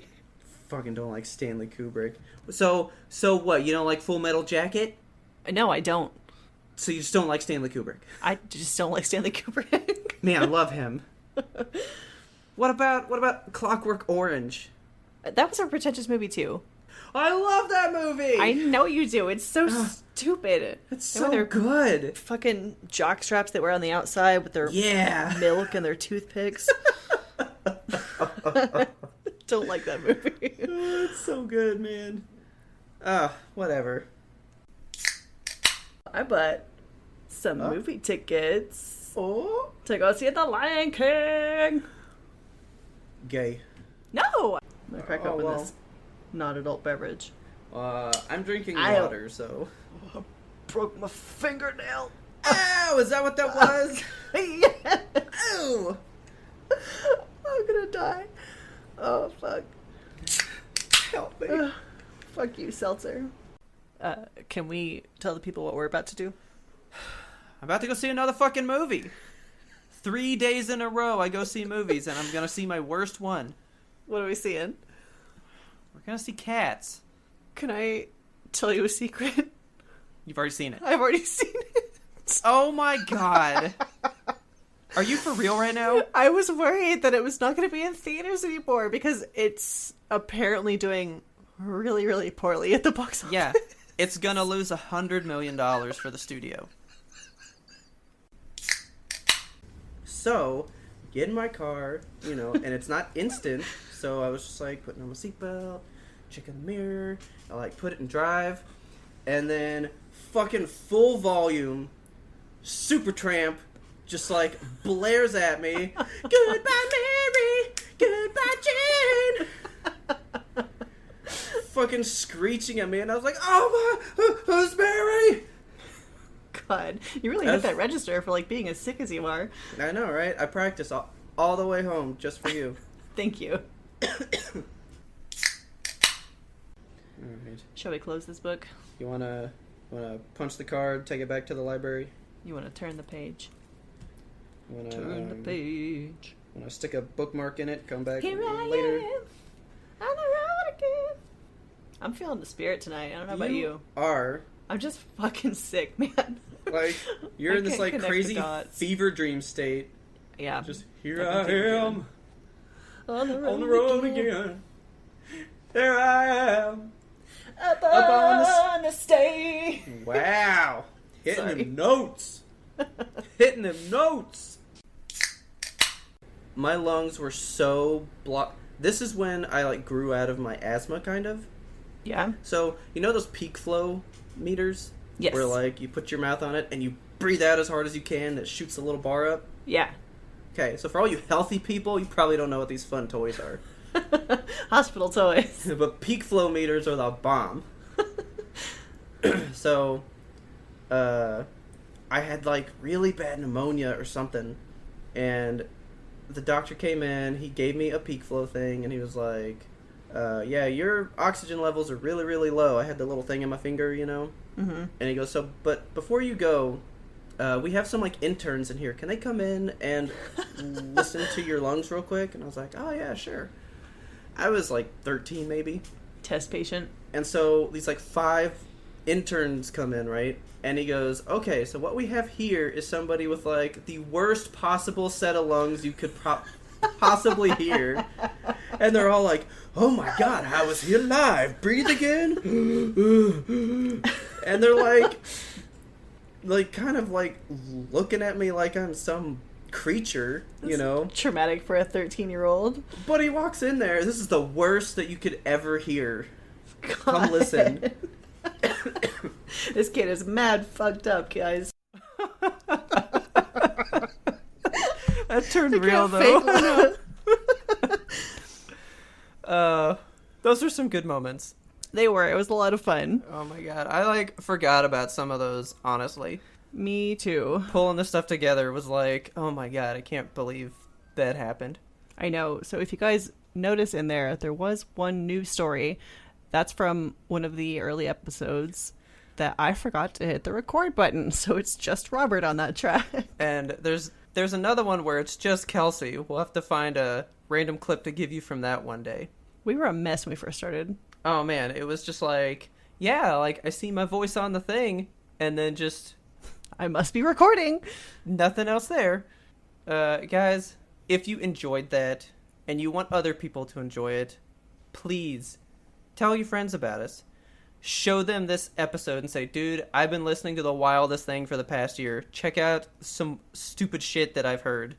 Fucking don't like Stanley Kubrick. So what? You don't like Full Metal Jacket? No, I don't. So you just don't like Stanley Kubrick? I just don't like Stanley Kubrick. Man, I love him. What about Clockwork Orange? That was a pretentious movie too. I love that movie! I know you do. It's so stupid. It's so good. Fucking jock straps that were on the outside with their milk and their toothpicks. Don't like that movie. Oh, it's so good, man. Whatever. I bought some movie tickets to go see The Lion King. Gay. No! I'm gonna crack open this non-adult beverage. I'm drinking water, so... I broke my fingernail. Ow! Is that what that was? Yeah. Ow! I'm gonna die. Oh, fuck. Help me. Fuck you, Seltzer. Can we tell the people what we're about to do? I'm about to go see another fucking movie. 3 days in a row I go see movies, and I'm going to see my worst one. What are we seeing? We're going to see Cats. Can I tell you a secret? You've already seen it. I've already seen it. Oh my god. Are you for real right now? I was worried that it was not going to be in theaters anymore because it's apparently doing really, really poorly at the box office. Yeah. It's going to lose $100 million for the studio. So, get in my car, and it's not instant. So I was just like putting on my seatbelt, checking the mirror. I like put it in drive, and then fucking full volume, Supertramp just like blares at me. Goodbye, Mary. Goodbye, Jane. Fucking screeching at me, and I was like, "Oh my, who's Mary?" God, you really hit that register for like being as sick as you are. I know, right? I practiced all the way home just for you. Thank you. All right. Shall we close this book? You wanna punch the card, take it back to the library? You want to turn the page? Turn the page. Wanna stick a bookmark in it? Come back Here later. I am on the road again. I'm feeling the spirit tonight. I don't know about you. Are I'm just fucking sick, man. like you're I in this can't like connect crazy the dots. fever dream state. Yeah. Just here Like I a fever am on the on the road again. There I am. Up on on the stage. Wow, hitting Sorry. them notes. Hitting them notes. My lungs were so blocked. This is when I like grew out of my asthma, kind of. Yeah. So those peak flow meters? Yes. Where like you put your mouth on it and you breathe out as hard as you can. That shoots a little bar up. Yeah. Okay, so for all you healthy people, you probably don't know what these fun toys are. Hospital toys. But peak flow meters are the bomb. So, I had like really bad pneumonia or something, and the doctor came in. He gave me a peak flow thing, and he was like, "Yeah, your oxygen levels are really, really low." I had the little thing in my finger, Mm-hmm. And he goes, "So, but before you go, we have some like interns in here. Can they come in and listen to your lungs real quick?" And I was like, "Oh yeah, sure." I was like 13 maybe. Test patient. And so these like 5 interns come in, right? And he goes, "Okay, so what we have here is somebody with like the worst possible set of lungs you could possibly hear." And they're all like, "Oh my god, how is he alive? Breathe again?" And they're like kind of like looking at me like I'm some creature, Traumatic for a 13-year-old. But he walks in there. This is the worst that you could ever hear. God. Come listen. This kid is mad fucked up, guys. That turned real though. Those are some good moments. They were. It was a lot of fun. Oh my god, I like forgot about some of those. Honestly, Me too. pulling this stuff together was like, oh my god, I can't believe that happened. I know. So if you guys notice in there was one news story. That's from one of the early episodes that I forgot to hit the record button. So it's just Robert on that track. And there's another one where it's just Kelsey. We'll have to find a random clip to give you from that one day. We were a mess when we first started. Oh man, it was just like, yeah, like I see my voice on the thing, and then just I must be recording. nothing else there. Guys, if you enjoyed that and you want other people to enjoy it, please tell your friends about us. Show them this episode and say, "Dude, I've been listening to the wildest thing for the past year. Check out some stupid shit that I've heard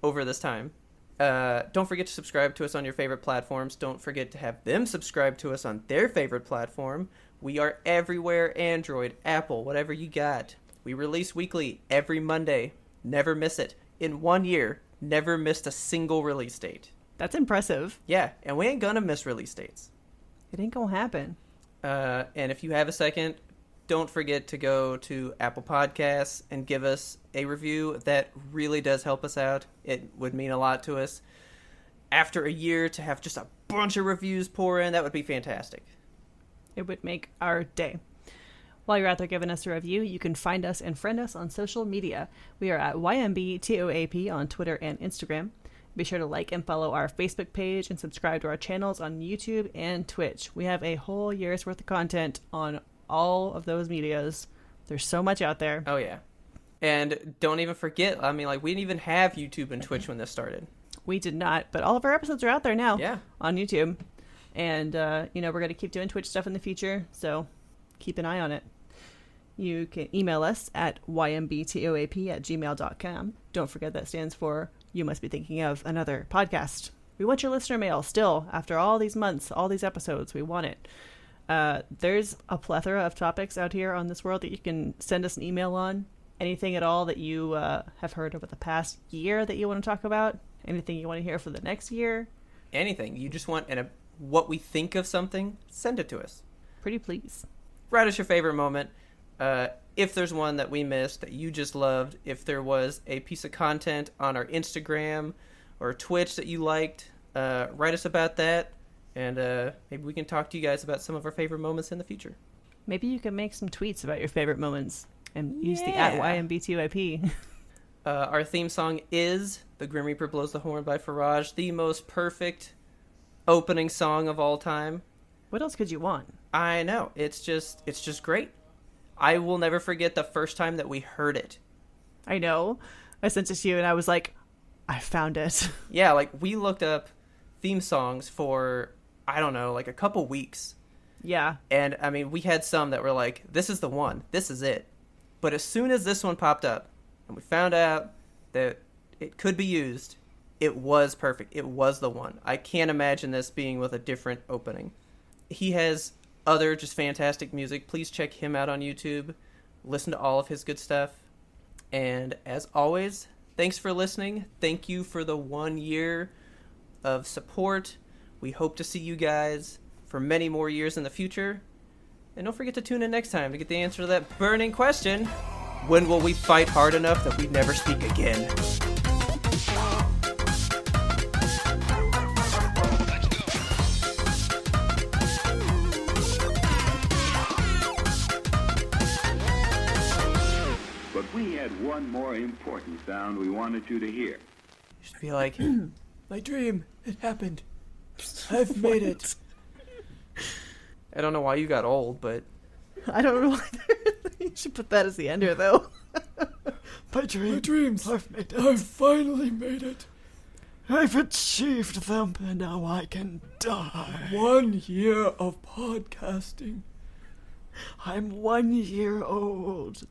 over this time." Don't forget to subscribe to us on your favorite platforms. Don't forget to have them subscribe to us on their favorite platform. We are everywhere: Android, Apple, whatever you got. We release weekly every Monday. Never miss it. In 1 year, never missed a single release date. That's impressive. Yeah, and we ain't gonna miss release dates. It ain't gonna happen. And if you have a second, don't forget to go to Apple Podcasts and give us a review. That really does help us out. It would mean a lot to us. after a year to have just a bunch of reviews pour in, that would be fantastic. It would make our day. While you're out there giving us a review, you can find us and friend us on social media. We are at YMBToAP on Twitter and Instagram. Be sure to like and follow our Facebook page and subscribe to our channels on YouTube and Twitch. We have a whole year's worth of content on all of those medias. There's so much out there. Oh, yeah. And don't even forget, I mean, like, we didn't even have YouTube and Twitch when this started. We did not, but all of our episodes are out there now. Yeah. On YouTube. And, we're going to keep doing Twitch stuff in the future, so keep an eye on it. You can email us at ymbtoap@gmail.com. Don't forget that stands for You Must Be Thinking of Another Podcast. We want your listener mail still, after all these months, all these episodes. We want it. There's a plethora of topics out here on this world that you can send us an email on. Anything at all that you have heard over the past year that you want to talk about. Anything you want to hear for the next year. Anything. You just want what we think of something, send it to us. Pretty please. Write us your favorite moment. If there's one that we missed that you just loved, if there was a piece of content on our Instagram or Twitch that you liked, write us about that, and maybe we can talk to you guys about some of our favorite moments in the future. Maybe you can make some tweets about your favorite moments and use the @YMBToAP. Our theme song is The Grim Reaper Blows the Horn by Faraj, the most perfect opening song of all time. What else could you want? I know. It's just great. I will never forget the first time that we heard it. I know. I sent it to you and I was like, I found it. Yeah, like we looked up theme songs for, I don't know, like a couple weeks. Yeah. And I mean, we had some that were like, this is the one. This is it. But as soon as this one popped up and we found out that it could be used, it was perfect. It was the one. I can't imagine this being with a different opening. He has other just fantastic music. Please check him out on YouTube. Listen to all of his good stuff. And as always, thanks for listening. Thank you for the 1 year of support. We hope to see you guys for many more years in the future. And don't forget to tune in next time to get the answer to that burning question: when will we fight hard enough that we never speak again? We had one more important sound we wanted you to hear. You should be like, my dream, it happened. I've made it. I don't know why you got old, but... I don't know either. You should put that as the ender, though. My dreams. I've made it. I've finally made it. I've achieved them, and now I can die. 1 year of podcasting. I'm 1 year old.